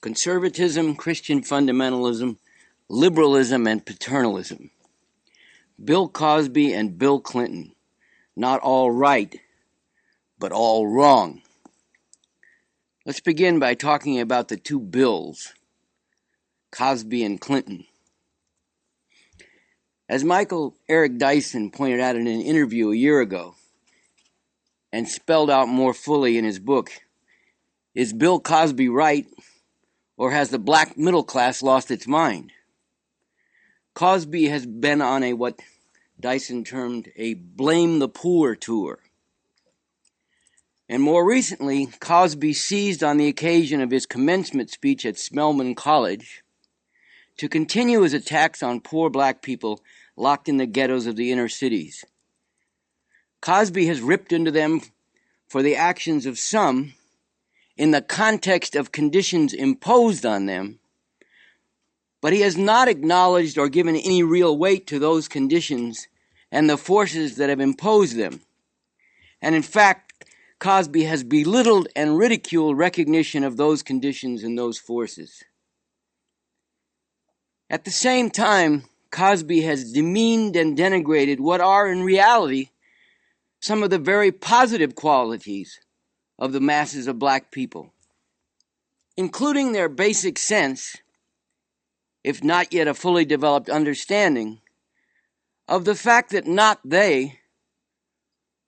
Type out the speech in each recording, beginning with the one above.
Conservatism, Christian Fundamentalism, Liberalism and Paternalism. Bill Cosby and Bill Clinton. Not all right, but all wrong. Let's begin by talking about the two Bills, Cosby and Clinton. As Michael Eric Dyson pointed out in an interview a year ago, and spelled out more fully in his book, is Bill Cosby right, or has the black middle class lost its mind? Cosby has been on what Dyson termed a blame the poor tour. And more recently, Cosby seized on the occasion of his commencement speech at Spelman College to continue his attacks on poor black people locked in the ghettos of the inner cities. Cosby has ripped into them for the actions of some in the context of conditions imposed on them, but he has not acknowledged or given any real weight to those conditions and the forces that have imposed them. And in fact, Cosby has belittled and ridiculed recognition of those conditions and those forces. At the same time, Cosby has demeaned and denigrated what are in reality some of the very positive qualities of the masses of black people, including their basic sense, if not yet a fully developed understanding, of the fact that not they,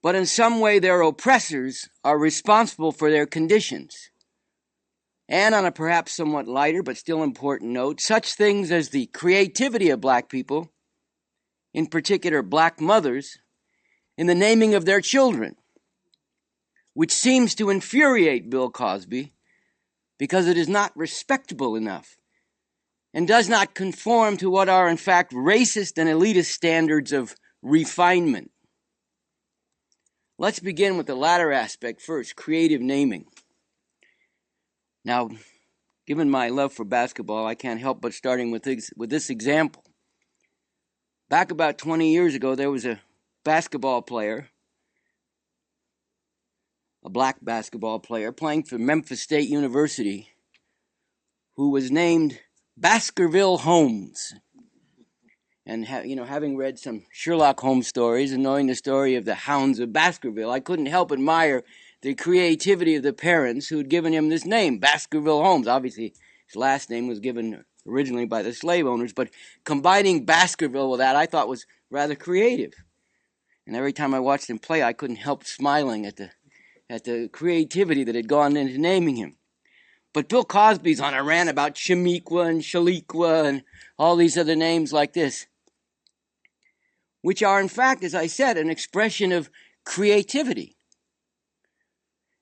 but in some way their oppressors, are responsible for their conditions. And on a perhaps somewhat lighter but still important note, such things as the creativity of black people, in particular black mothers, in the naming of their children, which seems to infuriate Bill Cosby because it is not respectable enough and does not conform to what are in fact racist and elitist standards of refinement. Let's begin with the latter aspect first, creative naming. Now, given my love for basketball, I can't help but starting with this example. Back about 20 years ago, there was a basketball player, a black basketball player, playing for Memphis State University, who was named Baskerville Holmes. And having read some Sherlock Holmes stories and knowing the story of the Hounds of Baskerville, I couldn't help admire the creativity of the parents who had given him this name, Baskerville Holmes. Obviously, his last name was given originally by the slave owners, but combining Baskerville with that I thought was rather creative. And every time I watched him play, I couldn't help smiling at the creativity that had gone into naming him. But Bill Cosby's on a rant about Shamiqua and Shaliqua and all these other names like this, which are, in fact, as I said, an expression of creativity.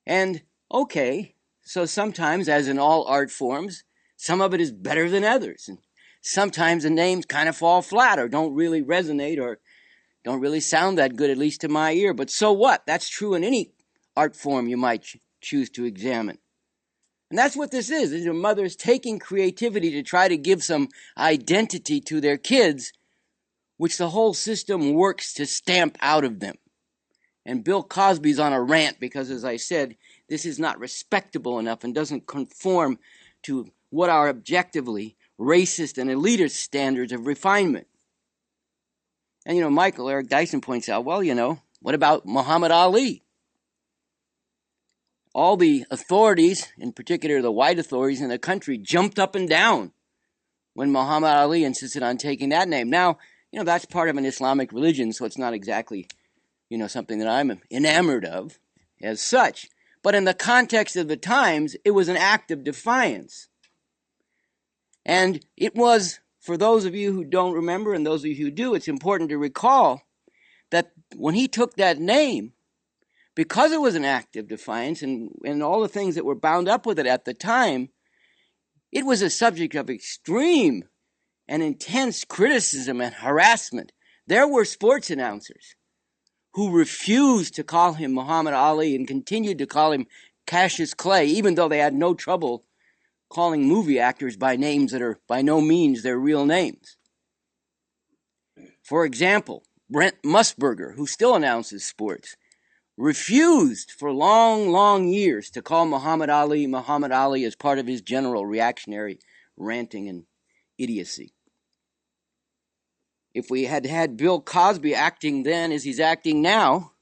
And, okay, so sometimes, as in all art forms, some of it is better than others. And sometimes the names kind of fall flat or don't really resonate or don't really sound that good, at least to my ear. But so what? That's true in any art form you might choose to examine. And that's what this is. These are mothers taking creativity to try to give some identity to their kids, which the whole system works to stamp out of them. And Bill Cosby's on a rant because, as I said, this is not respectable enough and doesn't conform to what are objectively racist and elitist standards of refinement. And, Michael Eric Dyson points out, well, what about Muhammad Ali? All the authorities, in particular the white authorities in the country, jumped up and down when Muhammad Ali insisted on taking that name. Now, that's part of an Islamic religion, so it's not exactly, something that I'm enamored of as such. But in the context of the times, it was an act of defiance. And it was, for those of you who don't remember and those of you who do, it's important to recall that when he took that name, because it was an act of defiance and all the things that were bound up with it at the time, it was a subject of extreme and intense criticism and harassment. There were sports announcers who refused to call him Muhammad Ali and continued to call him Cassius Clay, even though they had no trouble calling movie actors by names that are by no means their real names. For example, Brent Musburger, who still announces sports, refused for long, long years to call Muhammad Ali as part of his general reactionary ranting and idiocy. If we had had Bill Cosby acting then as he's acting now,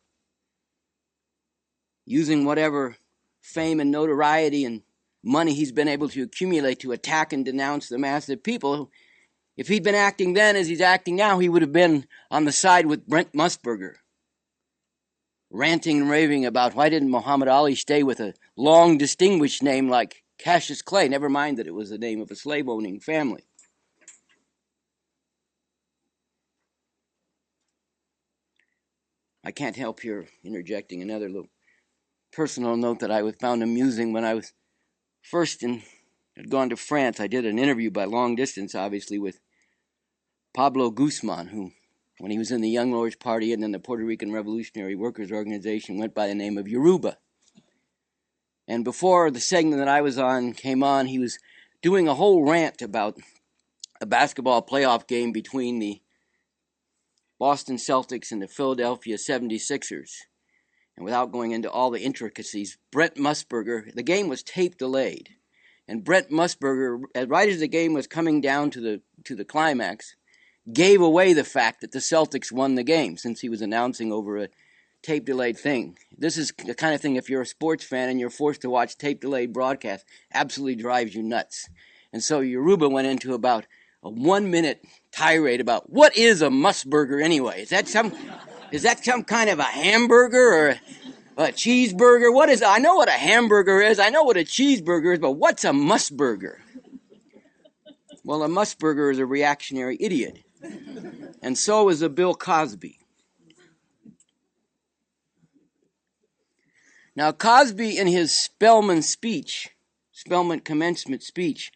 using whatever fame and notoriety and money he's been able to accumulate to attack and denounce the mass of people, if he'd been acting then as he's acting now, he would have been on the side with Brent Musburger, ranting and raving about why didn't Muhammad Ali stay with a long distinguished name like Cassius Clay, never mind that it was the name of a slave-owning family. I can't help here interjecting another little personal note that I found amusing when I was had gone to France. I did an interview by long distance, obviously, with Pablo Guzman, who, when he was in the Young Lords Party and then the Puerto Rican Revolutionary Workers Organization, went by the name of Yoruba. And before the segment that I was on came on, he was doing a whole rant about a basketball playoff game between the Boston Celtics and the Philadelphia 76ers. And without going into all the intricacies, Brent Musburger, the game was tape delayed. And Brent Musburger, right as the game was coming down to the climax, gave away the fact that the Celtics won the game, since he was announcing over a tape-delayed thing. This is the kind of thing, if you're a sports fan and you're forced to watch tape-delayed broadcasts, absolutely drives you nuts. And so Yoruba went into about a 1-minute tirade about what is a Musburger anyway? Is that some kind of a hamburger or a cheeseburger? What is? I know what a hamburger is. I know what a cheeseburger is, but what's a Musburger? Well, a Musburger is a reactionary idiot. And so is a Bill Cosby. Now, Cosby, in his Spelman commencement speech,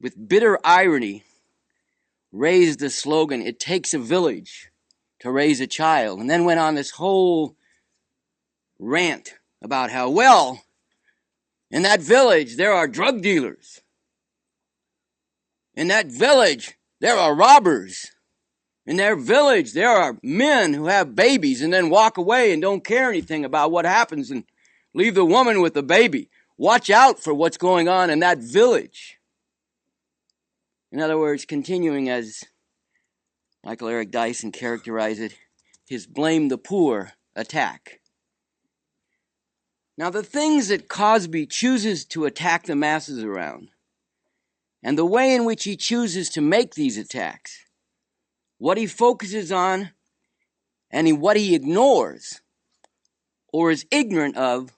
with bitter irony, raised the slogan, "It takes a village to raise a child," and then went on this whole rant about how, well, in that village there are drug dealers. In that village there are robbers. In their village there are men who have babies and then walk away and don't care anything about what happens and leave the woman with the baby. Watch out for what's going on in that village. In other words, continuing as Michael Eric Dyson characterized it, his blame the poor attack. Now, the things that Cosby chooses to attack the masses around, and the way in which he chooses to make these attacks, what he focuses on and what he ignores, or is ignorant of,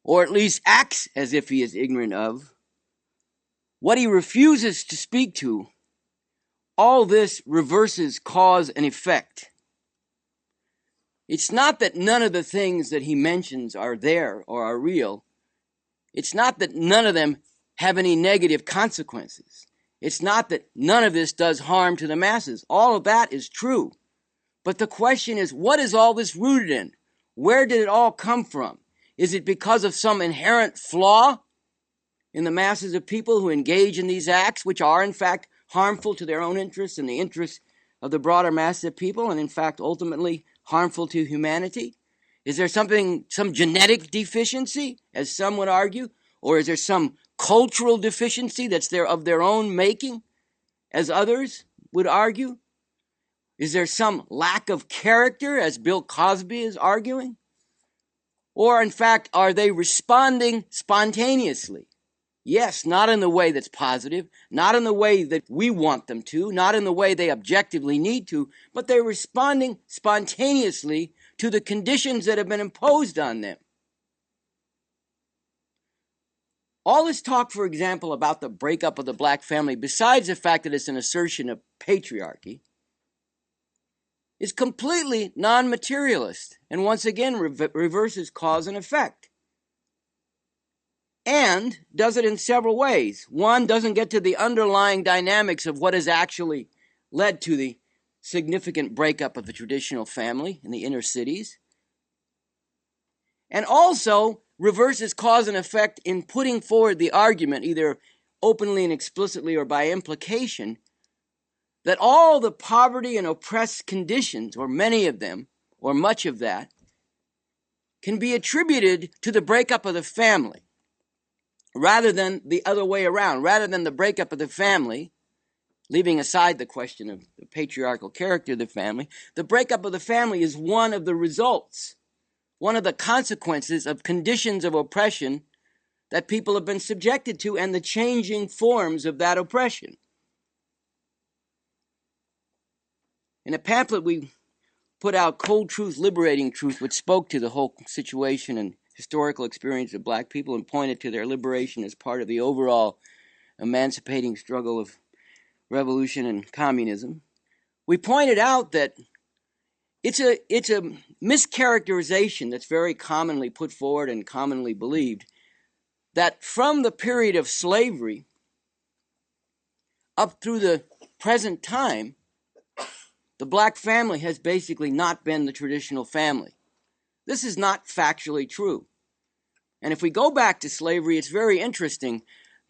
or at least acts as if he is ignorant of, what he refuses to speak to, all this reverses cause and effect. It's not that none of the things that he mentions are there or are real. It's not that none of them have any negative consequences. It's not that none of this does harm to the masses. All of that is true. But the question is, what is all this rooted in? Where did it all come from? Is it because of some inherent flaw in the masses of people who engage in these acts, which are in fact harmful to their own interests and the interests of the broader mass of people, and in fact ultimately harmful to humanity? Is there some genetic deficiency, as some would argue? Or is there some cultural deficiency that's of their own making, as others would argue? Is there some lack of character, as Bill Cosby is arguing? Or in fact, are they responding spontaneously? Yes, not in the way that's positive, not in the way that we want them to, not in the way they objectively need to, but they're responding spontaneously to the conditions that have been imposed on them. All this talk, for example, about the breakup of the black family, besides the fact that it's an assertion of patriarchy, is completely non-materialist and once again reverses cause and effect. And does it in several ways. One, doesn't get to the underlying dynamics of what has actually led to the significant breakup of the traditional family in the inner cities. And also reverses cause and effect in putting forward the argument, either openly and explicitly or by implication, that all the poverty and oppressed conditions, or many of them, or much of that, can be attributed to the breakup of the family, rather than the other way around. Rather than the breakup of the family, leaving aside the question of the patriarchal character of the family, the breakup of the family is one of the results, one of the consequences of conditions of oppression that people have been subjected to and the changing forms of that oppression. In a pamphlet we put out, Cold Truth, Liberating Truth, which spoke to the whole situation and historical experience of black people and pointed to their liberation as part of the overall emancipating struggle of revolution and communism. We pointed out that it's a mischaracterization that's very commonly put forward and commonly believed, that from the period of slavery up through the present time, the black family has basically not been the traditional family. This is not factually true. And if we go back to slavery, it's very interesting.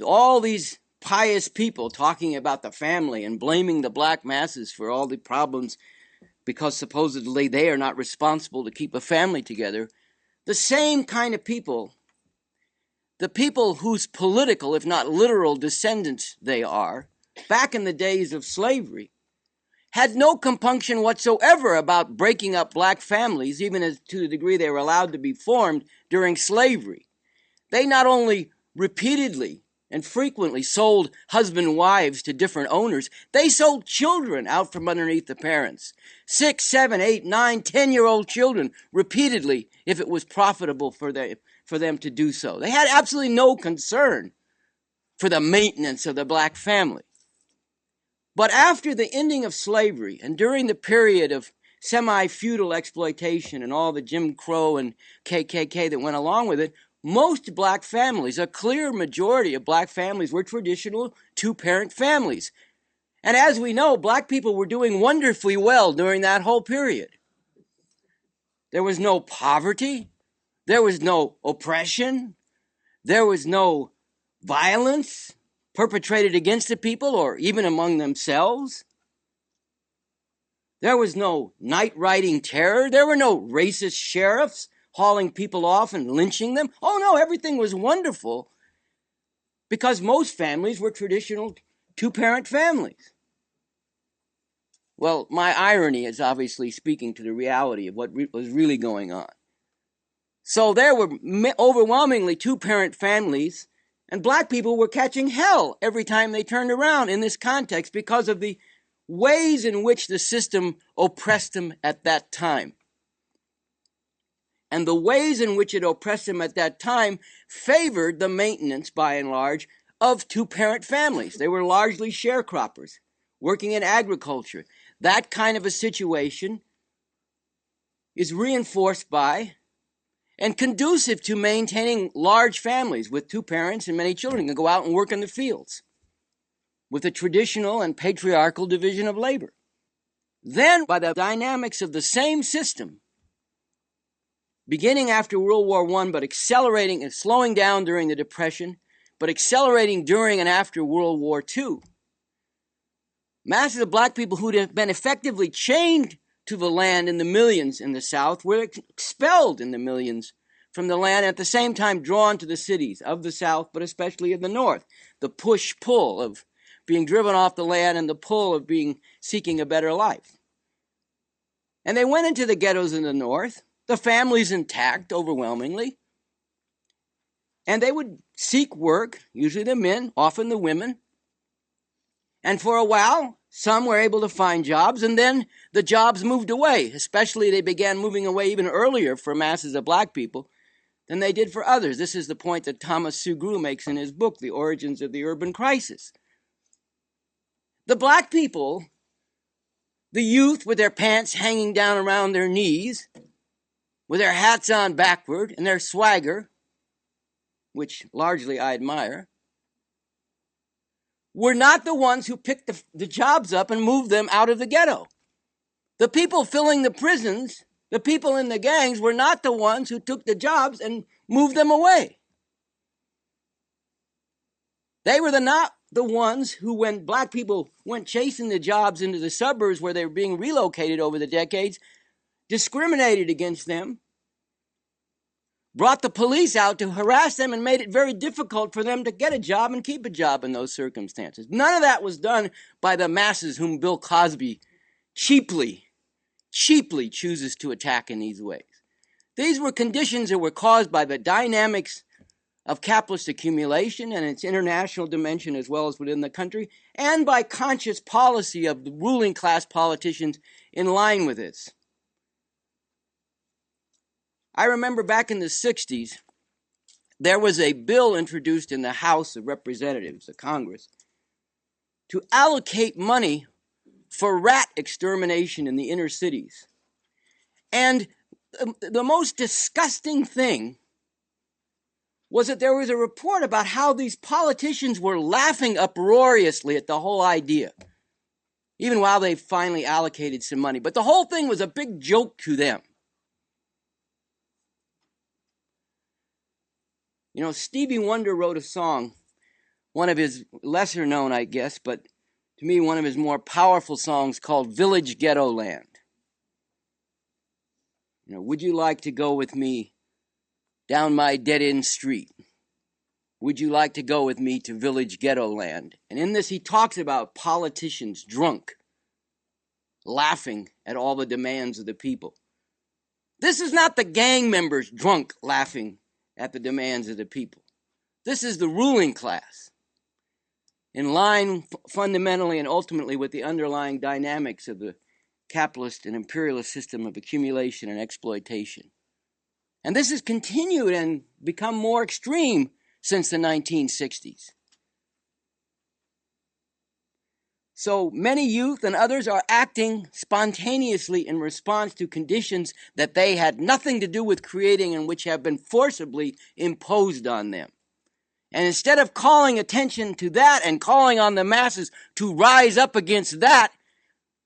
All these pious people talking about the family and blaming the black masses for all the problems because supposedly they are not responsible to keep a family together. The same kind of people, the people whose political, if not literal, descendants they are, back in the days of slavery, had no compunction whatsoever about breaking up black families, even as to the degree they were allowed to be formed during slavery. They not only repeatedly and frequently sold husband wives to different owners, they sold children out from underneath the parents. 6, 7, 8, 9, 10-year-old children repeatedly, if it was profitable for them to do so. They had absolutely no concern for the maintenance of the black family. But after the ending of slavery and during the period of semi-feudal exploitation and all the Jim Crow and KKK that went along with it, most black families, a clear majority of black families, were traditional two-parent families. And as we know, black people were doing wonderfully well during that whole period. There was no poverty. There was no oppression. There was no violence perpetrated against the people or even among themselves. There was no night-riding terror. There were no racist sheriffs hauling people off and lynching them. Oh no, everything was wonderful because most families were traditional two-parent families. Well, my irony is obviously speaking to the reality of what was really going on. So there were overwhelmingly two-parent families, and black people were catching hell every time they turned around in this context because of the ways in which the system oppressed them at that time. And the ways in which it oppressed them at that time favored the maintenance, by and large, of two-parent families. They were largely sharecroppers, working in agriculture. That kind of a situation is reinforced by and conducive to maintaining large families with two parents and many children can go out and work in the fields with a traditional and patriarchal division of labor. Then, by the dynamics of the same system, beginning after World War I, but accelerating and slowing down during the Depression, but accelerating during and after World War II, masses of black people who had been effectively chained to the land in the millions in the South were expelled in the millions from the land, at the same time drawn to the cities of the South, but especially of the North. The push-pull of being driven off the land and the pull of seeking a better life. And they went into the ghettos in the North, the families intact overwhelmingly, and they would seek work, usually the men, often the women. And for a while, some were able to find jobs, and then the jobs moved away. Especially they began moving away even earlier for masses of black people than they did for others. This is the point that Thomas Sugrue makes in his book, The Origins of the Urban Crisis. The black people, the youth with their pants hanging down around their knees, with their hats on backward and their swagger, which largely I admire, were not the ones who picked the jobs up and moved them out of the ghetto. The people filling the prisons, the people in the gangs, were not the ones who took the jobs and moved them away. They were not the ones who, when black people went chasing the jobs into the suburbs where they were being relocated over the decades, discriminated against them, brought the police out to harass them, and made it very difficult for them to get a job and keep a job in those circumstances. None of that was done by the masses whom Bill Cosby cheaply chooses to attack in these ways. These were conditions that were caused by the dynamics of capitalist accumulation and its international dimension as well as within the country, and by conscious policy of the ruling class politicians in line with this. I remember back in the 60s, there was a bill introduced in the House of Representatives, the Congress, to allocate money for rat extermination in the inner cities. And the most disgusting thing was that there was a report about how these politicians were laughing uproariously at the whole idea, even while they finally allocated some money. But the whole thing was a big joke to them. You know, Stevie Wonder wrote a song, one of his lesser known, I guess, but to me, one of his more powerful songs called Village Ghetto Land. You know, would you like to go with me down my dead-end street? Would you like to go with me to Village Ghetto Land? And in this, he talks about politicians drunk, laughing at all the demands of the people. This is not the gang members drunk laughing at the demands of the people. This is the ruling class, in line fundamentally and ultimately with the underlying dynamics of the capitalist and imperialist system of accumulation and exploitation. And this has continued and become more extreme since the 1960s. So many youth and others are acting spontaneously in response to conditions that they had nothing to do with creating and which have been forcibly imposed on them. And instead of calling attention to that and calling on the masses to rise up against that,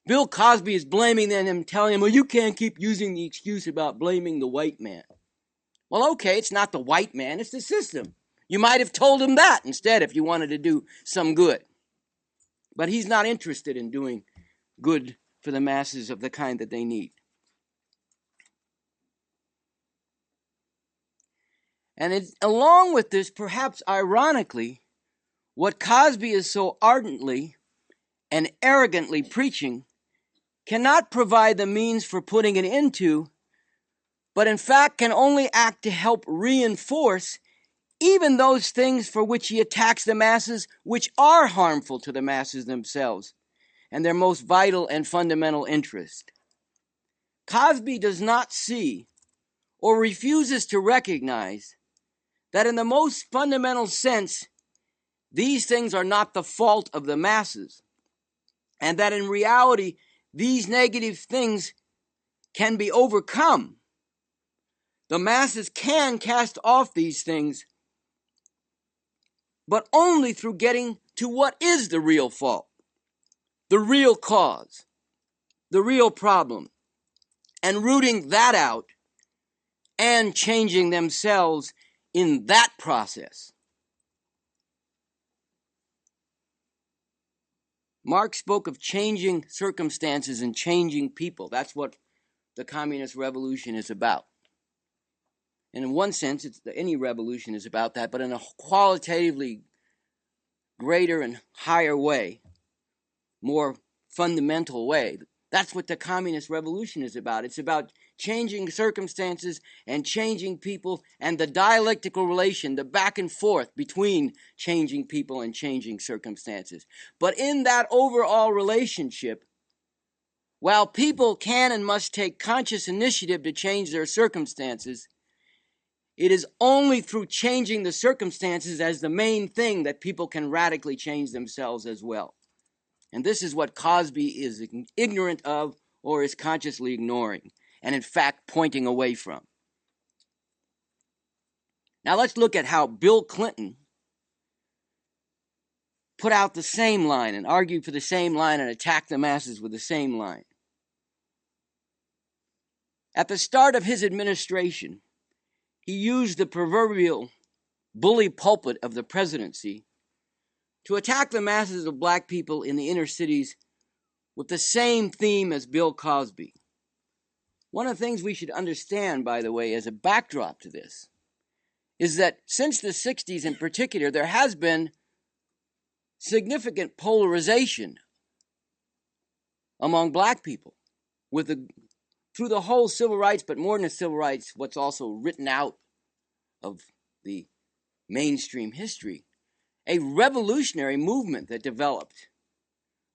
Bill Cosby is blaming them and telling them, well, you can't keep using the excuse about blaming the white man. Well, okay, it's not the white man, it's the system. You might have told him that instead if you wanted to do some good. But he's not interested in doing good for the masses of the kind that they need. And along with this, perhaps ironically, what Cosby is so ardently and arrogantly preaching cannot provide the means for putting an end to, but in fact can only act to help reinforce even those things for which he attacks the masses, which are harmful to the masses themselves and their most vital and fundamental interest. Cosby does not see or refuses to recognize that in the most fundamental sense, these things are not the fault of the masses, and that in reality, these negative things can be overcome. The masses can cast off these things, but only through getting to what is the real fault, the real cause, the real problem, and rooting that out and changing themselves in that process. Marx spoke of changing circumstances and changing people. That's what the communist revolution is about. And in one sense, any revolution is about that, but in a qualitatively greater and higher way, more fundamental way. That's what the communist revolution is about. It's about changing circumstances and changing people and the dialectical relation, the back and forth between changing people and changing circumstances. But in that overall relationship, while people can and must take conscious initiative to change their circumstances, it is only through changing the circumstances as the main thing that people can radically change themselves as well. And this is what Cosby is ignorant of or is consciously ignoring, and in fact pointing away from. Now let's look at how Bill Clinton put out the same line and argued for the same line and attacked the masses with the same line. At the start of his administration, he used the proverbial bully pulpit of the presidency to attack the masses of black people in the inner cities with the same theme as Bill Cosby. One of the things we should understand, by the way, as a backdrop to this, is that since the 60s in particular, there has been significant polarization among black people through the whole civil rights, but more than the civil rights, what's also written out of the mainstream history, a revolutionary movement that developed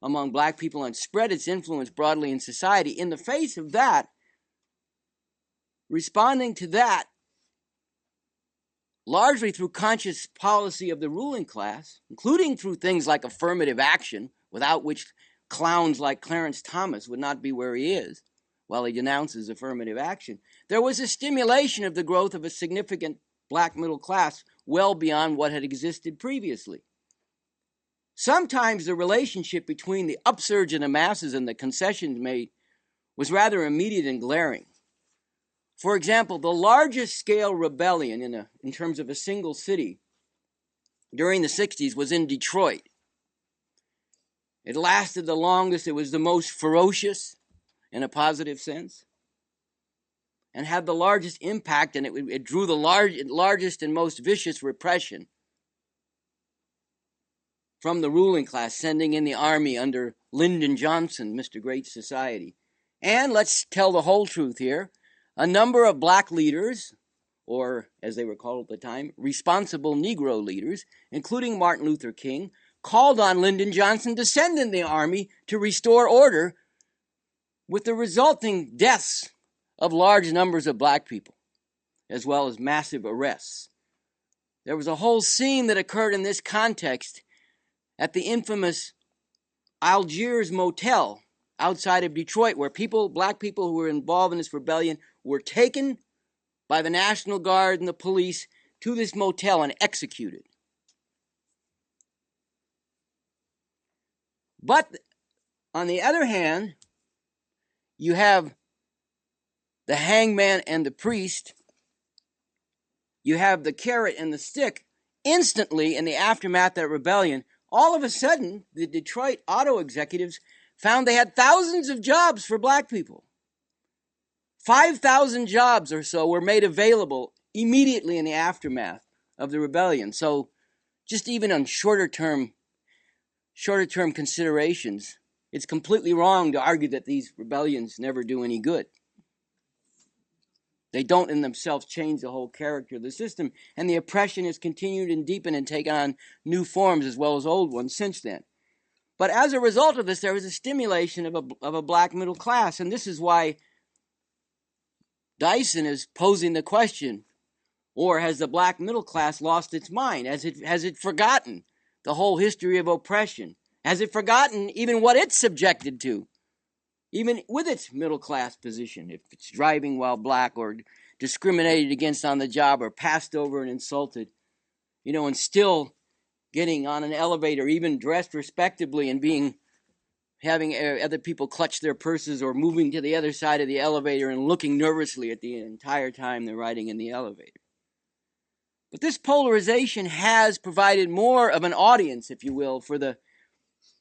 among black people and spread its influence broadly in society. In the face of that, responding to that, largely through conscious policy of the ruling class, including through things like affirmative action, without which clowns like Clarence Thomas would not be where he is, while he denounces affirmative action, there was a stimulation of the growth of a significant black middle class well beyond what had existed previously. Sometimes the relationship between the upsurge in the masses and the concessions made was rather immediate and glaring. For example, the largest scale rebellion in terms of a single city during the 60s was in Detroit. It lasted the longest, it was the most ferocious in a positive sense, and had the largest impact, and it drew the largest and most vicious repression from the ruling class, sending in the army under Lyndon Johnson, Mr. Great Society. And let's tell the whole truth here, a number of black leaders, or as they were called at the time, responsible Negro leaders, including Martin Luther King, called on Lyndon Johnson to send in the army to restore order, with the resulting deaths of large numbers of black people, as well as massive arrests. There was a whole scene that occurred in this context at the infamous Algiers Motel outside of Detroit, where black people who were involved in this rebellion were taken by the National Guard and the police to this motel and executed. But on the other hand, you have the hangman and the priest. You have the carrot and the stick. Instantly, in the aftermath of that rebellion, all of a sudden, the Detroit auto executives found they had thousands of jobs for black people. 5,000 jobs or so were made available immediately in the aftermath of the rebellion. So just even on shorter term considerations, it's completely wrong to argue that these rebellions never do any good. They don't in themselves change the whole character of the system, and the oppression has continued and deepened and taken on new forms as well as old ones since then. But as a result of this, there was a stimulation of a black middle class, and this is why Dyson is posing the question, or has the black middle class lost its mind? Has it forgotten the whole history of oppression? Has it forgotten even what it's subjected to, even with its middle class position, if it's driving while black or discriminated against on the job or passed over and insulted, and still getting on an elevator, even dressed respectably and having other people clutch their purses or moving to the other side of the elevator and looking nervously at the entire time they're riding in the elevator. But this polarization has provided more of an audience, if you will, for the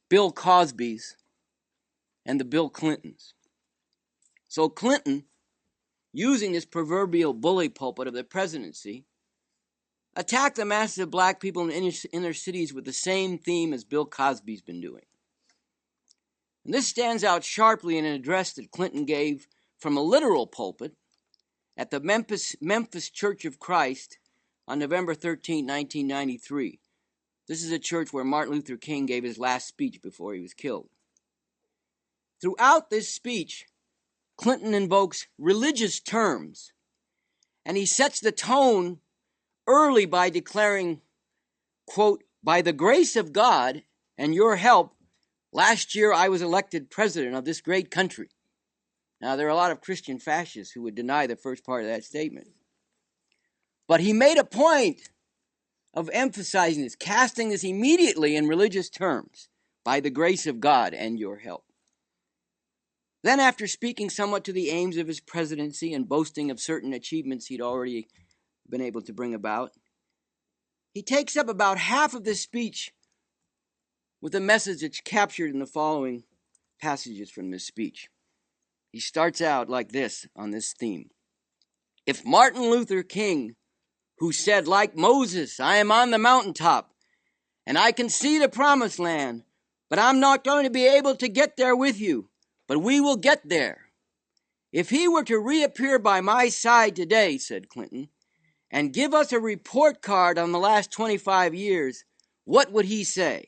Bill Cosbys and the Bill Clintons. So Clinton, using this proverbial bully pulpit of the presidency, attacked the masses of black people in inner cities with the same theme as Bill Cosby's been doing. And this stands out sharply in an address that Clinton gave from a literal pulpit at the Memphis Church of Christ on November 13, 1993. This is a church where Martin Luther King gave his last speech before he was killed. Throughout this speech, Clinton invokes religious terms, and he sets the tone early by declaring, quote, "By the grace of God and your help, last year I was elected president of this great country." Now, there are a lot of Christian fascists who would deny the first part of that statement. But he made a point of emphasizing this, casting this immediately in religious terms, by the grace of God and your help. Then, after speaking somewhat to the aims of his presidency and boasting of certain achievements he'd already been able to bring about, he takes up about half of this speech with a message that's captured in the following passages from this speech. He starts out like this on this theme. If Martin Luther King, who said, like Moses, I am on the mountaintop, and I can see the promised land, but I'm not going to be able to get there with you, but we will get there. If he were to reappear by my side today, said Clinton, and give us a report card on the last 25 years, what would he say?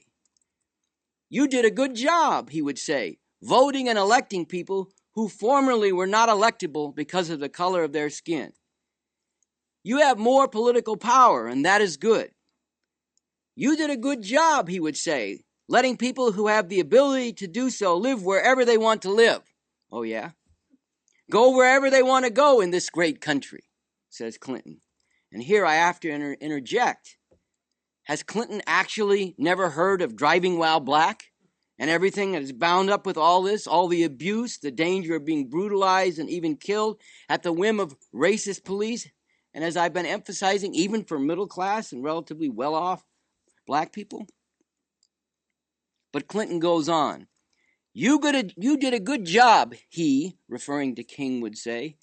You did a good job, he would say, voting and electing people who formerly were not electable because of the color of their skin. You have more political power, and that is good. You did a good job, he would say, letting people who have the ability to do so live wherever they want to live. Oh, yeah? Go wherever they want to go in this great country, says Clinton. And here I have to interject. Has Clinton actually never heard of driving while black and everything that is bound up with all this, all the abuse, the danger of being brutalized and even killed at the whim of racist police? And as I've been emphasizing, even for middle class and relatively well-off black people? But Clinton goes on. You did a good job, he, referring to King, would say,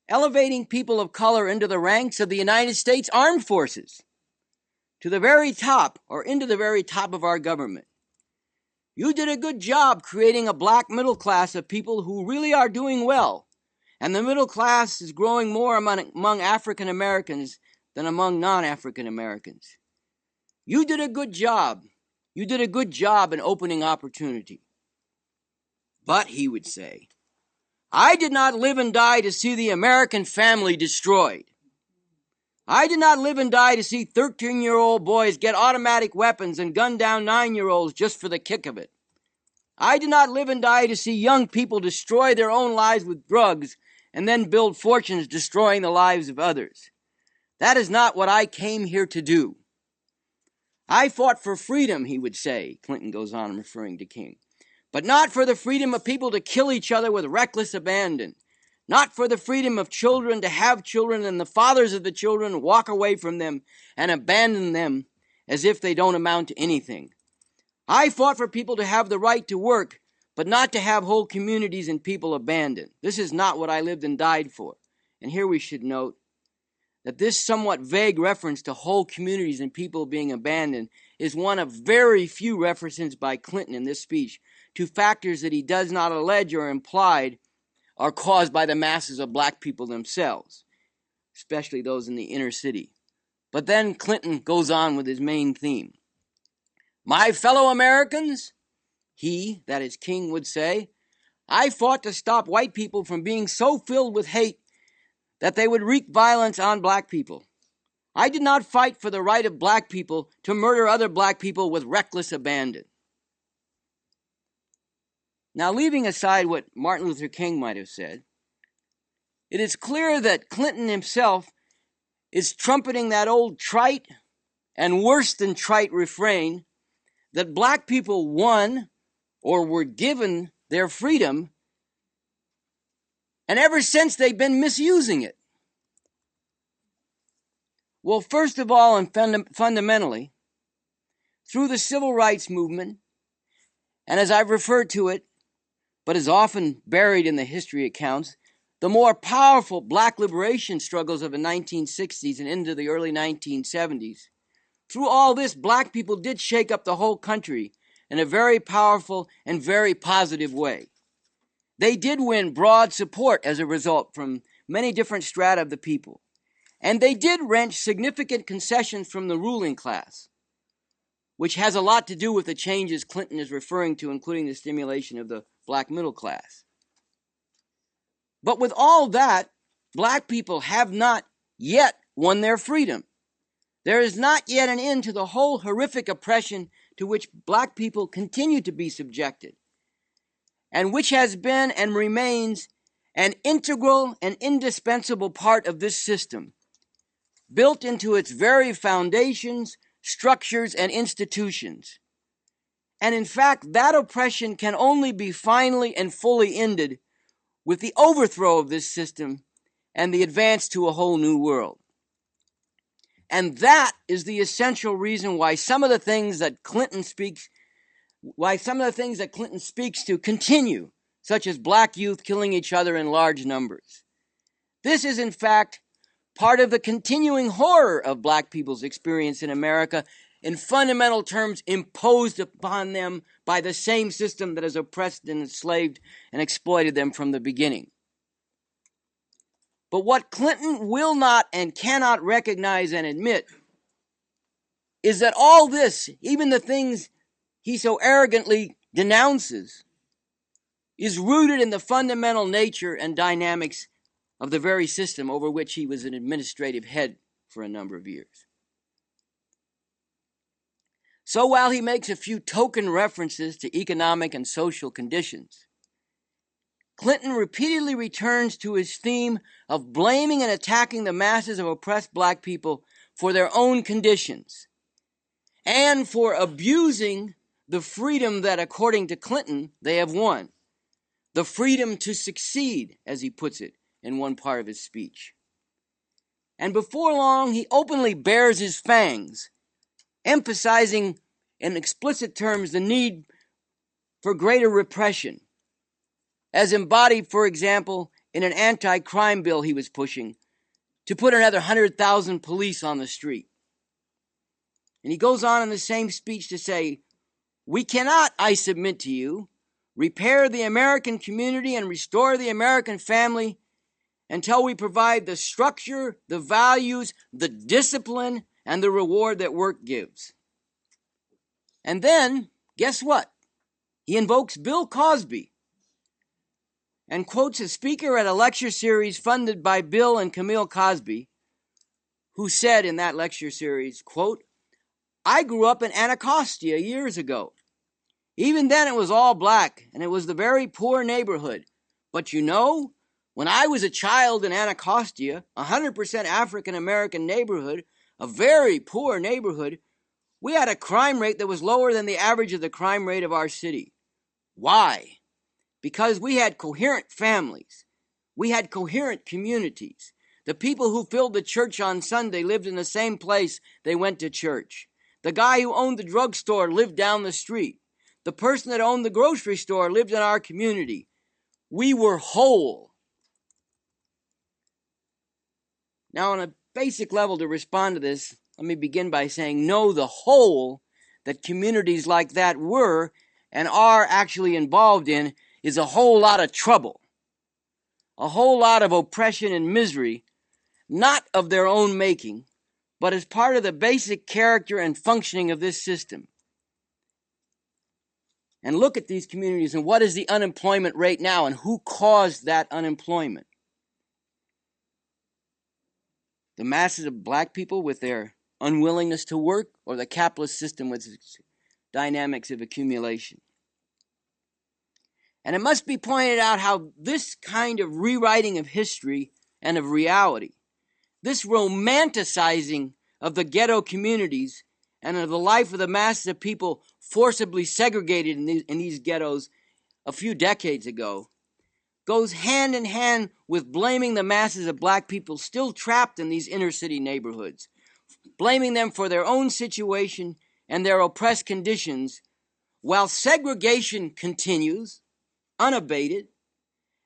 elevating people of color into the ranks of the United States Armed Forces, to the very top, or into the very top of our government. You did a good job creating a black middle class of people who really are doing well, and the middle class is growing more among African Americans than among non-African Americans. You did a good job. You did a good job in opening opportunity. But, he would say, I did not live and die to see the American family destroyed. I did not live and die to see 13-year-old boys get automatic weapons and gun down 9-year-olds just for the kick of it. I did not live and die to see young people destroy their own lives with drugs and then build fortunes destroying the lives of others. That is not what I came here to do. I fought for freedom, he would say, Clinton goes on referring to King, but not for the freedom of people to kill each other with reckless abandon, not for the freedom of children to have children and the fathers of the children walk away from them and abandon them as if they don't amount to anything. I fought for people to have the right to work, but not to have whole communities and people abandoned. This is not what I lived and died for. And here we should note that this somewhat vague reference to whole communities and people being abandoned is one of very few references by Clinton in this speech to factors that he does not allege or implied are caused by the masses of black people themselves, especially those in the inner city. But then Clinton goes on with his main theme. My fellow Americans, he, that is King, would say, I fought to stop white people from being so filled with hate that they would wreak violence on black people. I did not fight for the right of black people to murder other black people with reckless abandon. Now, leaving aside what Martin Luther King might have said, it is clear that Clinton himself is trumpeting that old trite and worse than trite refrain that black people won or were given their freedom, and ever since they've been misusing it. Well, first of all and fundamentally, through the civil rights movement, and as I've referred to it, but is often buried in the history accounts, the more powerful black liberation struggles of the 1960s and into the early 1970s. Through all this, black people did shake up the whole country in a very powerful and very positive way. They did win broad support as a result from many different strata of the people. And they did wrench significant concessions from the ruling class, which has a lot to do with the changes Clinton is referring to, including the stimulation of the black middle class. But with all that, black people have not yet won their freedom. There is not yet an end to the whole horrific oppression to which black people continue to be subjected, and which has been and remains an integral and indispensable part of this system, built into its very foundations, structures, and institutions. And in fact, that oppression can only be finally and fully ended with the overthrow of this system and the advance to a whole new world. And that is the essential reason why some of the things that Clinton speaks to continue such as black youth killing each other in large numbers. This is, in fact, part of the continuing horror of black people's experience in America, in fundamental terms imposed upon them by the same system that has oppressed and enslaved and exploited them from the beginning. But what Clinton will not and cannot recognize and admit is that all this, even the things he so arrogantly denounces, is rooted in the fundamental nature and dynamics of the very system over which he was an administrative head for a number of years. So while he makes a few token references to economic and social conditions, Clinton repeatedly returns to his theme of blaming and attacking the masses of oppressed black people for their own conditions and for abusing the freedom that, according to Clinton, they have won. The freedom to succeed, as he puts it in one part of his speech. And before long, he openly bares his fangs, emphasizing in explicit terms the need for greater repression, as embodied, for example, in an anti-crime bill he was pushing to put another 100,000 police on the street. And he goes on in the same speech to say, "We cannot, I submit to you, repair the American community and restore the American family until we provide the structure, the values, the discipline, and the reward that work gives." And then, guess what? He invokes Bill Cosby and quotes a speaker at a lecture series funded by Bill and Camille Cosby, who said in that lecture series, quote, "I grew up in Anacostia years ago. Even then it was all black, and it was the very poor neighborhood. But you know, when I was a child in Anacostia, 100% African-American neighborhood, a very poor neighborhood, we had a crime rate that was lower than the average of the crime rate of our city. Why? Because we had coherent families. We had coherent communities. The people who filled the church on Sunday lived in the same place they went to church. The guy who owned the drugstore lived down the street. The person that owned the grocery store lived in our community. We were whole." Now, on a basic level, to respond to this, let me begin by saying, no, the whole that communities like that were and are actually involved in is a whole lot of trouble, a whole lot of oppression and misery, not of their own making, but as part of the basic character and functioning of this system. And look at these communities and what is the unemployment rate now and who caused that unemployment? The masses of black people with their unwillingness to work, or the capitalist system with its dynamics of accumulation? And it must be pointed out how this kind of rewriting of history and of reality, this romanticizing of the ghetto communities and of the life of the masses of people forcibly segregated in these ghettos a few decades ago, goes hand in hand with blaming the masses of black people still trapped in these inner city neighborhoods, blaming them for their own situation and their oppressed conditions, while segregation continues unabated,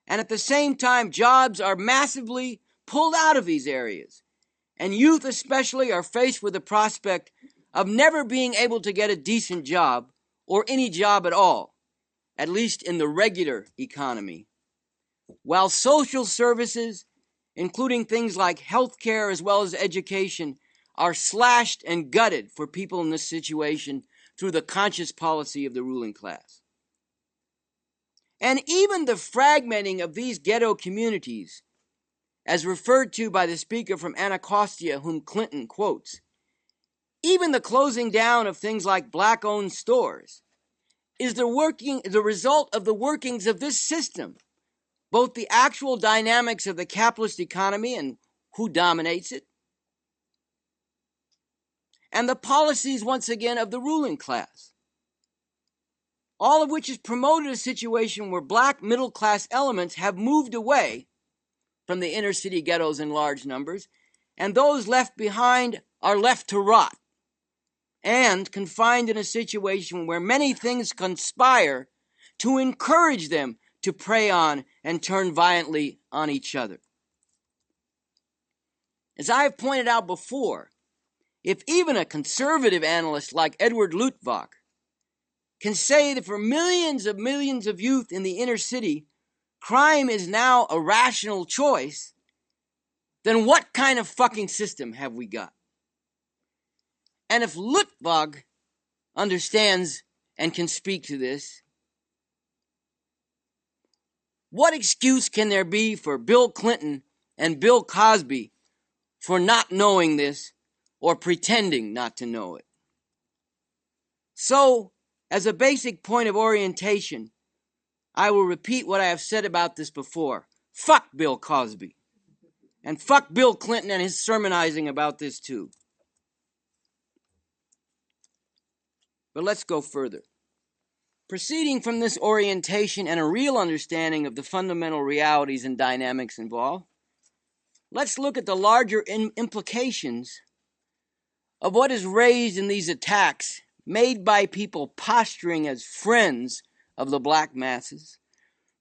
and at the same time jobs are massively pulled out of these areas, and youth especially are faced with the prospect of never being able to get a decent job or any job at all, at least in the regular economy, while social services, including things like health care as well as education, are slashed and gutted for people in this situation through the conscious policy of the ruling class. And even the fragmenting of these ghetto communities, as referred to by the speaker from Anacostia, whom Clinton quotes, even the closing down of things like black-owned stores, is the result of the workings of this system, both the actual dynamics of the capitalist economy and who dominates it, and the policies, once again, of the ruling class, all of which has promoted a situation where black middle-class elements have moved away from the inner city ghettos in large numbers, and those left behind are left to rot and confined in a situation where many things conspire to encourage them to prey on and turn violently on each other. As I have pointed out before, if even a conservative analyst like Edward Luttwak can say that for millions of youth in the inner city, crime is now a rational choice, then what kind of fucking system have we got? And if Luttwak understands and can speak to this, what excuse can there be for Bill Clinton and Bill Cosby for not knowing this or pretending not to know it? So, as a basic point of orientation, I will repeat what I have said about this before. Fuck Bill Cosby. And fuck Bill Clinton and his sermonizing about this too. But let's go further. Proceeding from this orientation and a real understanding of the fundamental realities and dynamics involved, let's look at the larger implications of what is raised in these attacks made by people posturing as friends of the black masses,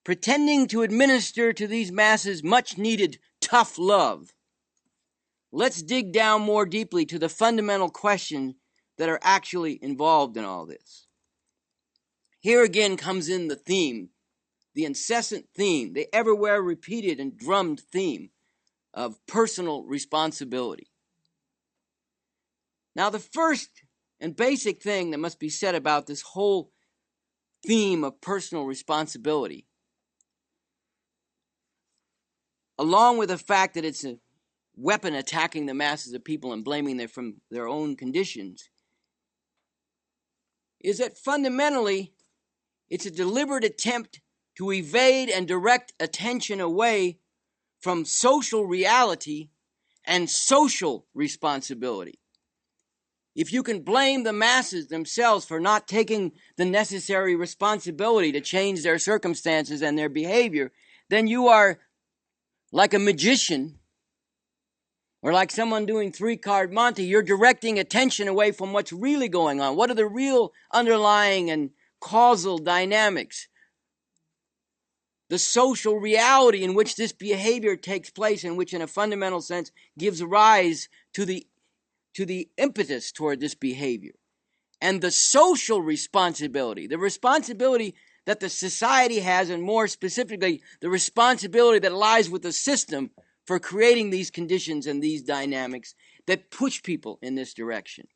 pretending to administer to these masses much needed tough love. Let's dig down more deeply to the fundamental questions that are actually involved in all this. Here again comes in the theme, the incessant theme, the everywhere repeated and drummed theme of personal responsibility. Now, the first and basic thing that must be said about this whole theme of personal responsibility, along with the fact that it's a weapon attacking the masses of people and blaming them from their own conditions, is that fundamentally it's a deliberate attempt to evade and direct attention away from social reality and social responsibility. If you can blame the masses themselves for not taking the necessary responsibility to change their circumstances and their behavior, then you are like a magician or like someone doing three-card Monte. You're directing attention away from what's really going on. What are the real underlying and causal dynamics? The social reality in which this behavior takes place, in which in a fundamental sense gives rise to the impetus toward this behavior. And the social responsibility, the responsibility that the society has, and more specifically, the responsibility that lies with the system for creating these conditions and these dynamics that push people in this direction.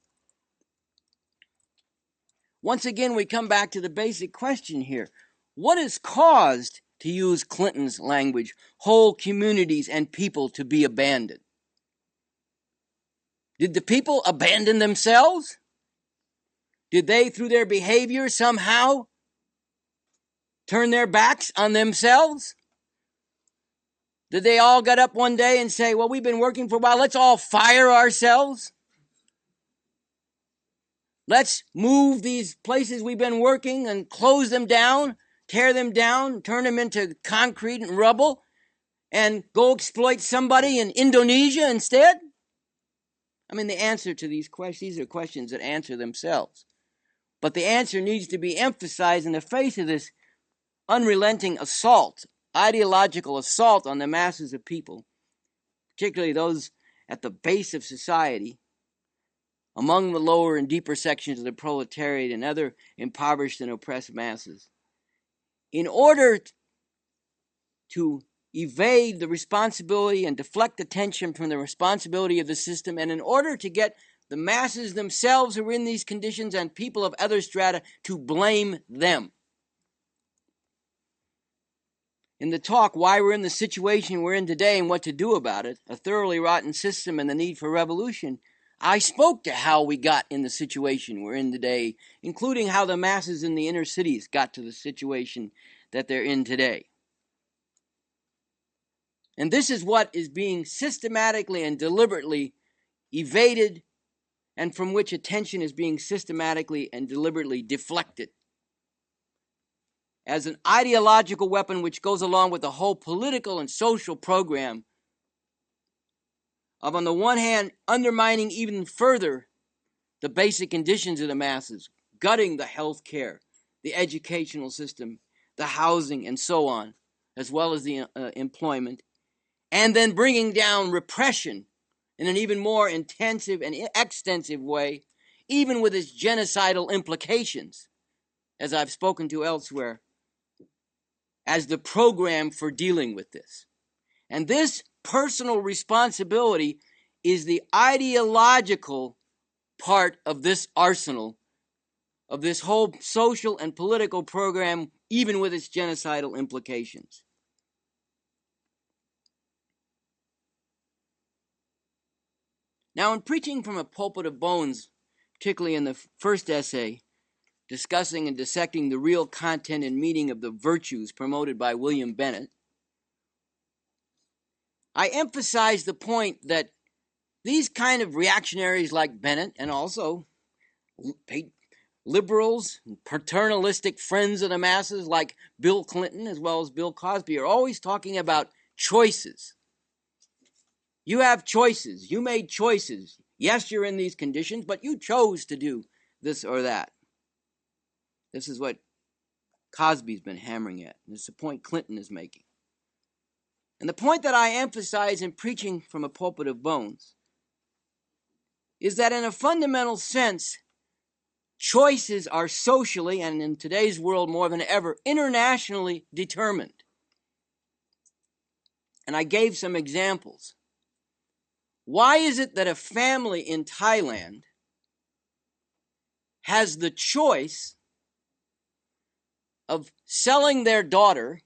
Once again, we come back to the basic question here. What has caused, to use Clinton's language, whole communities and people to be abandoned? Did the people abandon themselves? Did they, through their behavior, somehow turn their backs on themselves? Did they all get up one day and say, well, we've been working for a while, let's all fire ourselves? Let's move these places we've been working and close them down, tear them down, turn them into concrete and rubble, and go exploit somebody in Indonesia instead? I mean, the answer to these are questions that answer themselves. But the answer needs to be emphasized in the face of this unrelenting assault, ideological assault on the masses of people, particularly those at the base of society, among the lower and deeper sections of the proletariat and other impoverished and oppressed masses. In order to evade the responsibility and deflect attention from the responsibility of the system, and in order to get the masses themselves who are in these conditions and people of other strata to blame them. In the talk, Why We're in the Situation We're in Today and What to Do About It, A Thoroughly Rotten System and the Need for Revolution, I spoke to how we got in the situation we're in today, including how the masses in the inner cities got to the situation that they're in today. And this is what is being systematically and deliberately evaded, and from which attention is being systematically and deliberately deflected as an ideological weapon which goes along with the whole political and social program of, on the one hand, undermining even further the basic conditions of the masses, gutting the health care, the educational system, the housing, and so on, as well as the employment, and then bringing down repression in an even more intensive and extensive way, even with its genocidal implications, as I've spoken to elsewhere, as the program for dealing with this. And this personal responsibility is the ideological part of this arsenal, of this whole social and political program, even with its genocidal implications. Now, in Preaching from a Pulpit of Bones, particularly in the first essay, discussing and dissecting the real content and meaning of the virtues promoted by William Bennett, I emphasize the point that these kind of reactionaries like Bennett, and also liberals and paternalistic friends of the masses like Bill Clinton as well as Bill Cosby, are always talking about choices. You have choices. You made choices. Yes, you're in these conditions, but you chose to do this or that. This is what Cosby's been hammering at. And it's the point Clinton is making. And the point that I emphasize in Preaching from a Pulpit of Bones is that in a fundamental sense, choices are socially, and in today's world more than ever, internationally determined. And I gave some examples. Why is it that a family in Thailand has the choice of selling their daughter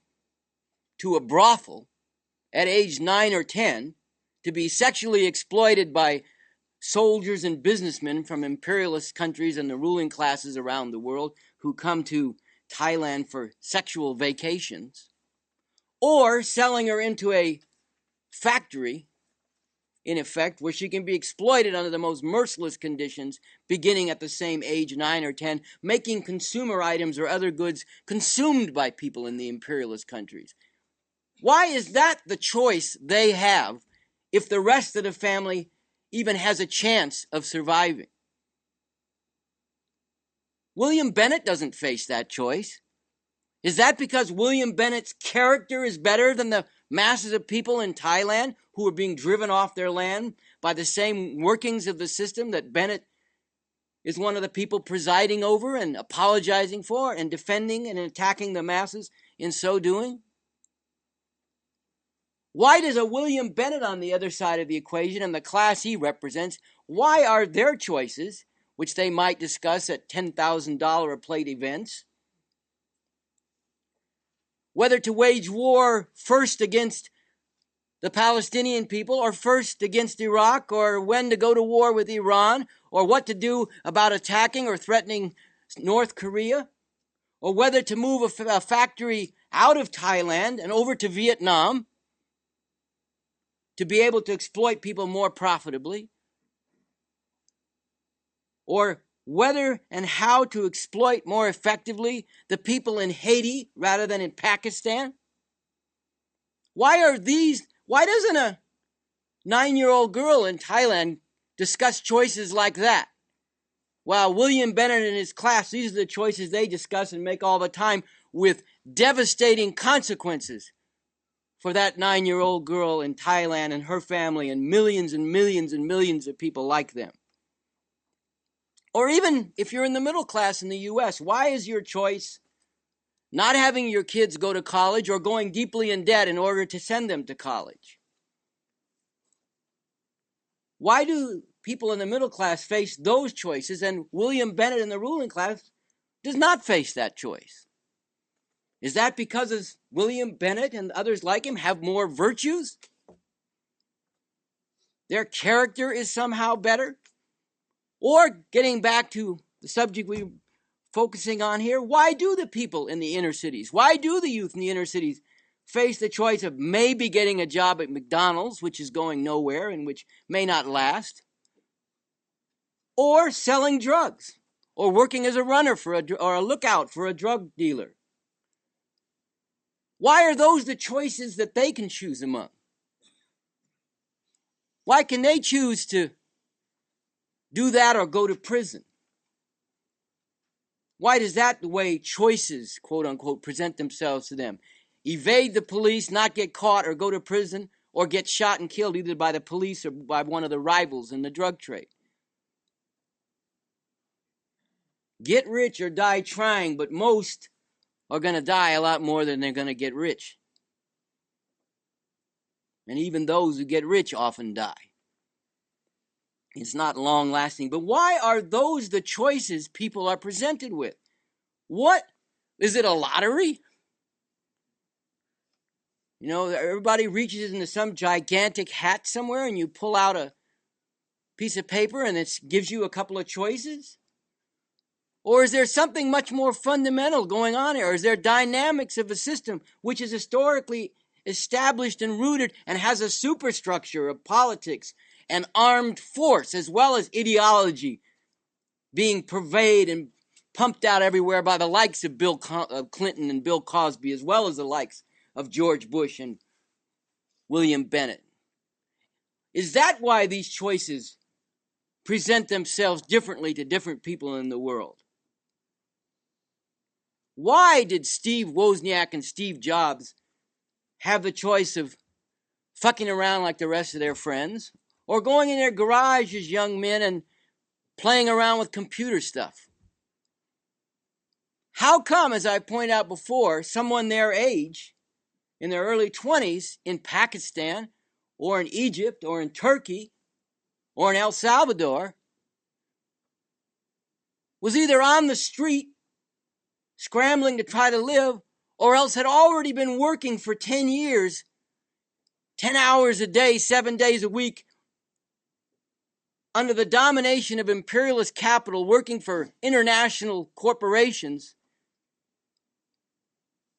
to a brothel at age 9 or 10 to be sexually exploited by soldiers and businessmen from imperialist countries and the ruling classes around the world who come to Thailand for sexual vacations, or selling her into a factory, in effect, where she can be exploited under the most merciless conditions, beginning at the same age, 9 or 10, making consumer items or other goods consumed by people in the imperialist countries. Why is that the choice they have if the rest of the family even has a chance of surviving? William Bennett doesn't face that choice. Is that because William Bennett's character is better than the masses of people in Thailand who are being driven off their land by the same workings of the system that Bennett is one of the people presiding over and apologizing for and defending and attacking the masses in so doing? Why does a William Bennett on the other side of the equation and the class he represents, why are their choices, which they might discuss at $10,000 a plate events, whether to wage war first against the Palestinian people or first against Iraq, or when to go to war with Iran, or what to do about attacking or threatening North Korea, or whether to move a factory out of Thailand and over to Vietnam to be able to exploit people more profitably, or whether and how to exploit more effectively the people in Haiti rather than in Pakistan? Why doesn't a 9-year-old girl in Thailand discuss choices like that? While William Bennett and his class, these are the choices they discuss and make all the time, with devastating consequences for that 9-year-old girl in Thailand and her family and millions and millions and millions of people like them. Or even if you're in the middle class in the U.S., why is your choice not having your kids go to college or going deeply in debt in order to send them to college? Why do people in the middle class face those choices and William Bennett in the ruling class does not face that choice? Is that because William Bennett and others like him have more virtues? Their character is somehow better? Or, getting back to the subject we're focusing on here, why do the people in the inner cities, why do the youth in the inner cities face the choice of maybe getting a job at McDonald's, which is going nowhere and which may not last, or selling drugs, or working as a runner or a lookout for a drug dealer? Why are those the choices that they can choose among? Why can they choose to do that or go to prison? Why does that the way choices, quote unquote, present themselves to them? Evade the police, not get caught or go to prison, or get shot and killed either by the police or by one of the rivals in the drug trade. Get rich or die trying, but most are going to die a lot more than they're going to get rich. And even those who get rich often die. It's not long lasting. But why are those the choices people are presented with? What? Is it a lottery? You know, everybody reaches into some gigantic hat somewhere and you pull out a piece of paper and it gives you a couple of choices? Or is there something much more fundamental going on here? Or is there dynamics of a system which is historically established and rooted and has a superstructure of politics and armed force as well as ideology being purveyed and pumped out everywhere by the likes of Bill Clinton and Bill Cosby, as well as the likes of George Bush and William Bennett? Is that why these choices present themselves differently to different people in the world? Why did Steve Wozniak and Steve Jobs have the choice of fucking around like the rest of their friends, or going in their garage as young men and playing around with computer stuff? How come, as I pointed out before, someone their age, in their early 20s, in Pakistan, or in Egypt, or in Turkey, or in El Salvador, was either on the street scrambling to try to live, or else had already been working for 10 years, 10 hours a day, 7 days a week, under the domination of imperialist capital, working for international corporations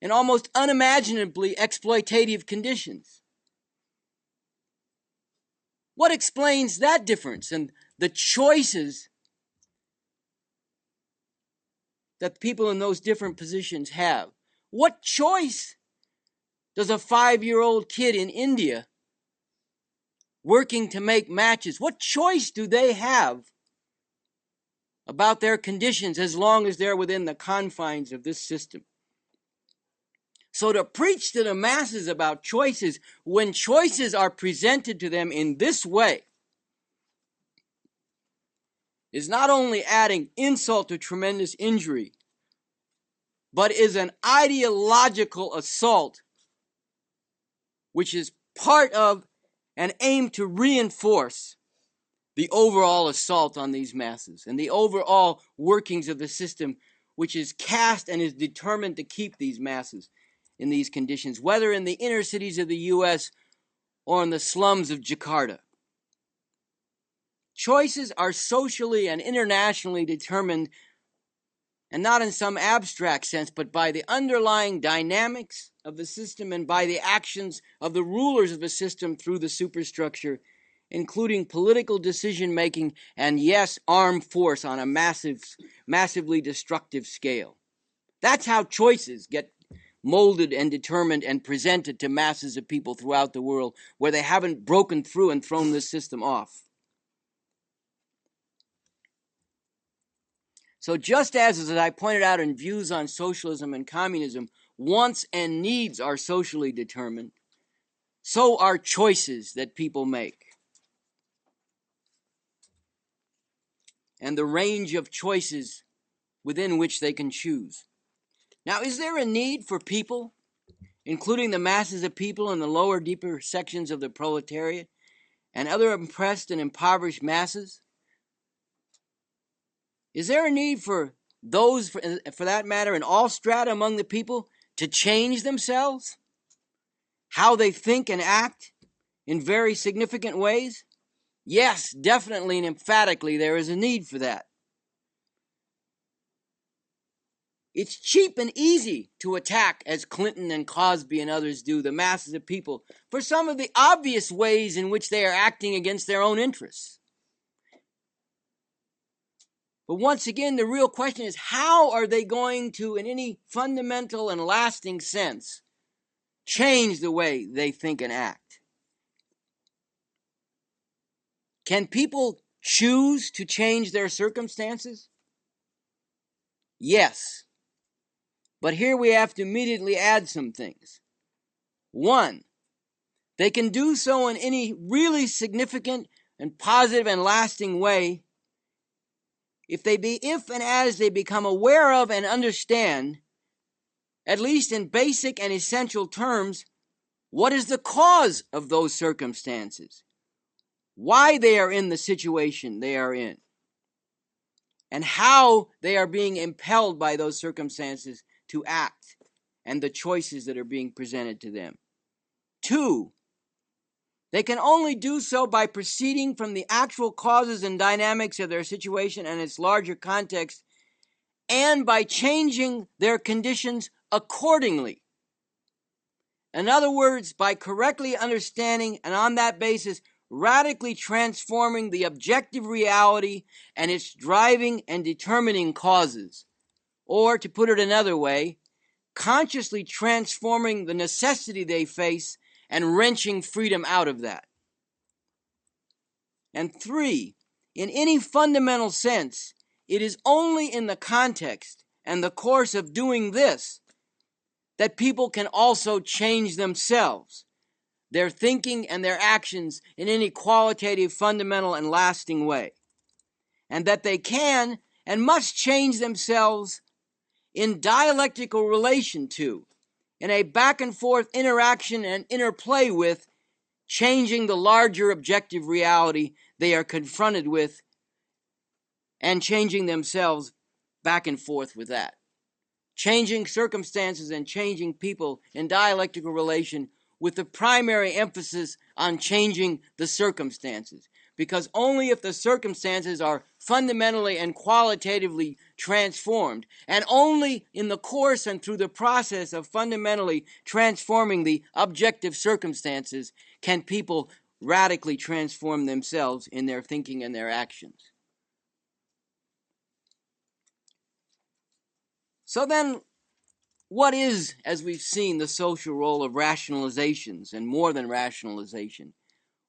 in almost unimaginably exploitative conditions? What explains that difference and the choices that people in those different positions have? What choice does a 5-year-old kid in India working to make matches, what choice do they have about their conditions as long as they're within the confines of this system? So to preach to the masses about choices, when choices are presented to them in this way, is not only adding insult to tremendous injury, but is an ideological assault which is part of and aimed to reinforce the overall assault on these masses and the overall workings of the system which is cast and is determined to keep these masses in these conditions, whether in the inner cities of the U.S. or in the slums of Jakarta. Choices are socially and internationally determined, and not in some abstract sense, but by the underlying dynamics of the system and by the actions of the rulers of the system through the superstructure, including political decision-making and, yes, armed force on a massively destructive scale. That's how choices get molded and determined and presented to masses of people throughout the world where they haven't broken through and thrown this system off. So just as I pointed out in Views on Socialism and Communism, wants and needs are socially determined, so are choices that people make. And the range of choices within which they can choose. Now, is there a need for people, including the masses of people in the lower, deeper sections of the proletariat and other oppressed and impoverished masses? Is there a need for those, for that matter, in all strata among the people to change themselves? How they think and act in very significant ways? Yes, definitely and emphatically there is a need for that. It's cheap and easy to attack, as Clinton and Cosby and others do, the masses of people for some of the obvious ways in which they are acting against their own interests. But once again, the real question is, how are they going to, in any fundamental and lasting sense, change the way they think and act? Can people choose to change their circumstances? Yes. But here we have to immediately add some things. One, they can do so in any really significant and positive and lasting way if and as they become aware of and understand, at least in basic and essential terms, what is the cause of those circumstances, why they are in the situation they are in, and how they are being impelled by those circumstances to act, and the choices that are being presented to them. Two, they can only do so by proceeding from the actual causes and dynamics of their situation and its larger context, and by changing their conditions accordingly. In other words, by correctly understanding and on that basis radically transforming the objective reality and its driving and determining causes. Or, to put it another way, consciously transforming the necessity they face and wrenching freedom out of that. And three, in any fundamental sense, it is only in the context and the course of doing this that people can also change themselves, their thinking and their actions in any qualitative, fundamental, and lasting way. And that they can and must change themselves in dialectical relation to, in a back and forth interaction and interplay with, changing the larger objective reality they are confronted with and changing themselves back and forth with that. Changing circumstances and changing people in dialectical relation with the primary emphasis on changing the circumstances. Because only if the circumstances are fundamentally and qualitatively transformed, and only in the course and through the process of fundamentally transforming the objective circumstances, can people radically transform themselves in their thinking and their actions. So then, what is, as we've seen, the social role of rationalizations, and more than rationalization,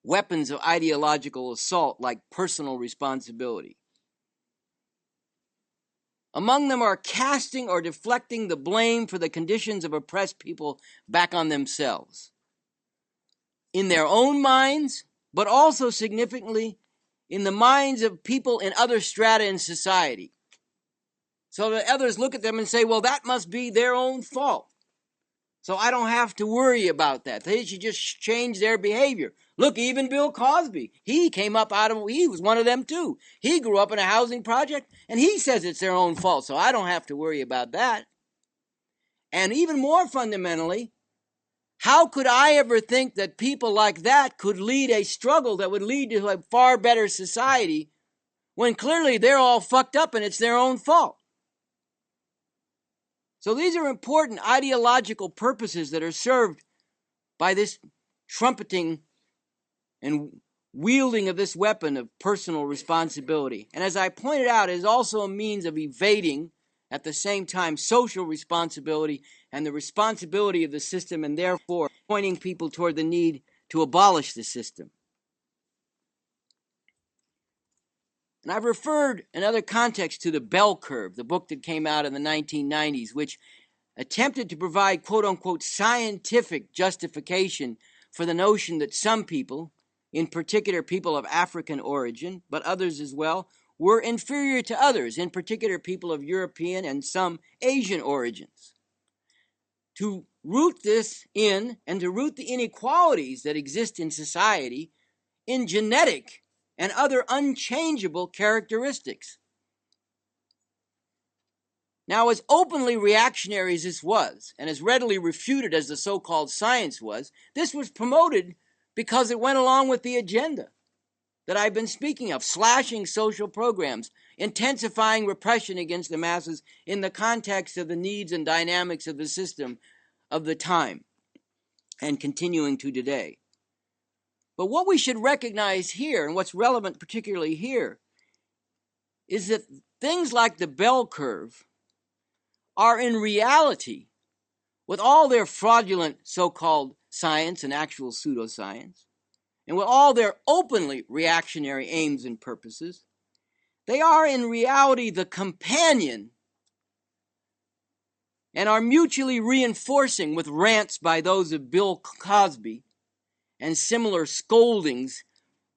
weapons of ideological assault like personal responsibility? Among them are casting or deflecting the blame for the conditions of oppressed people back on themselves, in their own minds, but also significantly in the minds of people in other strata in society, so that others look at them and say, well, that must be their own fault. So I don't have to worry about that. They should just change their behavior. Look, even Bill Cosby, he was one of them too. He grew up in a housing project, and he says it's their own fault, so I don't have to worry about that. And even more fundamentally, how could I ever think that people like that could lead a struggle that would lead to a far better society when clearly they're all fucked up and it's their own fault? So these are important ideological purposes that are served by this trumpeting and wielding of this weapon of personal responsibility. And as I pointed out, it is also a means of evading, at the same time, social responsibility and the responsibility of the system, and therefore pointing people toward the need to abolish the system. And I've referred in other contexts to the Bell Curve, the book that came out in the 1990s, which attempted to provide quote-unquote scientific justification for the notion that some people, in particular people of African origin, but others as well, were inferior to others, in particular people of European and some Asian origins. To root this in, and to root the inequalities that exist in society in genetic and other unchangeable characteristics. Now, as openly reactionary as this was, and as readily refuted as the so-called science was, this was promoted because it went along with the agenda that I've been speaking of, slashing social programs, intensifying repression against the masses in the context of the needs and dynamics of the system of the time, and continuing to today. But what we should recognize here, and what's relevant particularly here, is that things like the Bell Curve are in reality, with all their fraudulent so-called science and actual pseudoscience, and with all their openly reactionary aims and purposes, they are in reality the companion and are mutually reinforcing with rants by those of Bill Cosby and similar scoldings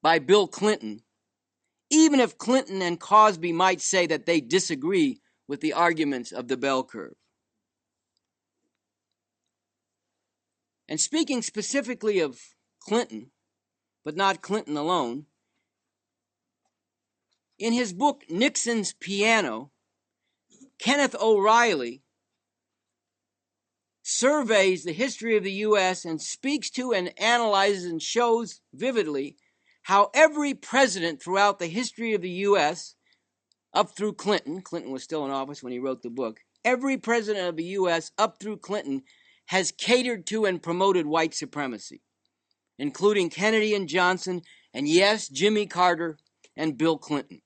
by Bill Clinton, even if Clinton and Cosby might say that they disagree with the arguments of the bell curve. And speaking specifically of Clinton, but not Clinton alone, in his book Nixon's Piano, Kenneth O'Reilly surveys the history of the U.S. and speaks to and analyzes and shows vividly how every president throughout the history of the U.S., up through Clinton was still in office when he wrote the book, every president of the U.S. up through Clinton has catered to and promoted white supremacy, including Kennedy and Johnson, and yes, Jimmy Carter and Bill Clinton.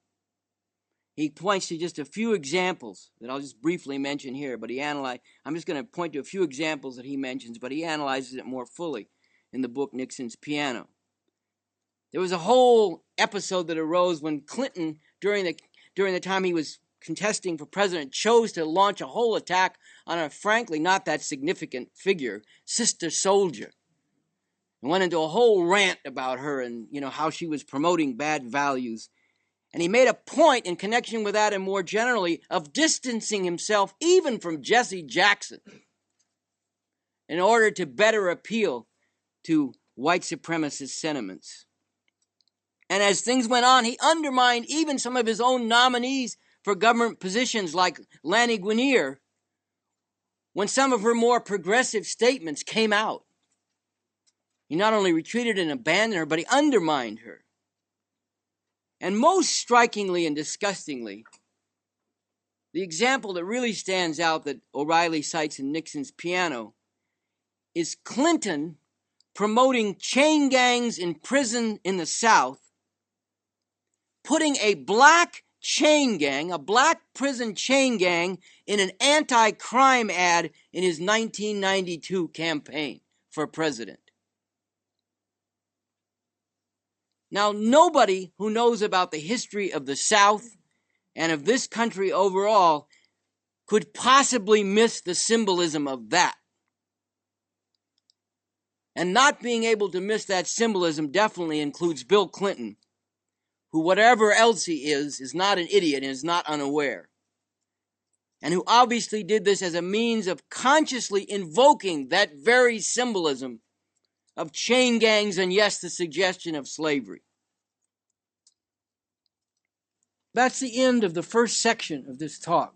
He points to just a few examples that I'll just briefly mention here, but I'm just going to point to a few examples that he mentions, but he analyzes it more fully in the book Nixon's Piano. There was a whole episode that arose when Clinton, during the time he was contesting for president, chose to launch a whole attack on a frankly not that significant figure, Sister Soldier, and went into a whole rant about her and how she was promoting bad values. And he made a point in connection with that and more generally of distancing himself even from Jesse Jackson in order to better appeal to white supremacist sentiments. And as things went on, he undermined even some of his own nominees for government positions like Lani Guinier when some of her more progressive statements came out. He not only retreated and abandoned her, but he undermined her. And most strikingly and disgustingly, the example that really stands out that O'Reilly cites in Nixon's Piano is Clinton promoting chain gangs in prison in the South, putting a black chain gang, a black prison chain gang, in an anti-crime ad in his 1992 campaign for president. Now, nobody who knows about the history of the South and of this country overall could possibly miss the symbolism of that. And not being able to miss that symbolism definitely includes Bill Clinton, who, whatever else he is not an idiot and is not unaware, and who obviously did this as a means of consciously invoking that very symbolism of chain gangs and, yes, the suggestion of slavery. That's the end of the first section of this talk.